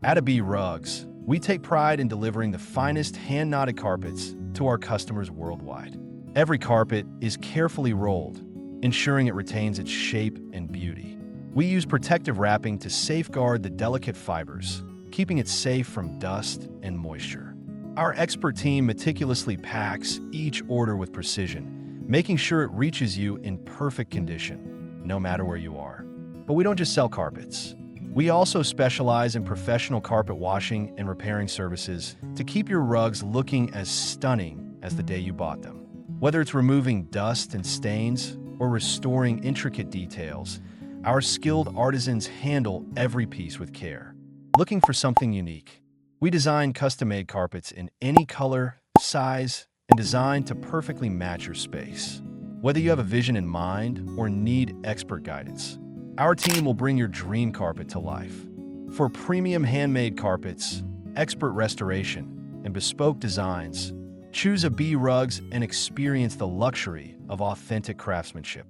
At AbeeRugs, we take pride in delivering the finest hand-knotted carpets to our customers worldwide. Every carpet is carefully rolled, ensuring it retains its shape and beauty. We use protective wrapping to safeguard the delicate fibers, keeping it safe from dust and moisture. Our expert team meticulously packs each order with precision, making sure it reaches you in perfect condition, no matter where you are. But we don't just sell carpets. We also specialize in professional carpet washing and repairing services to keep your rugs looking as stunning as the day you bought them. Whether it's removing dust and stains or restoring intricate details, our skilled artisans handle every piece with care. Looking for something unique? We design custom-made carpets in any color, size, and design to perfectly match your space. Whether you have a vision in mind or need expert guidance, our team will bring your dream carpet to life. For premium handmade carpets, expert restoration, and bespoke designs, choose AbeeRugs and experience the luxury of authentic craftsmanship.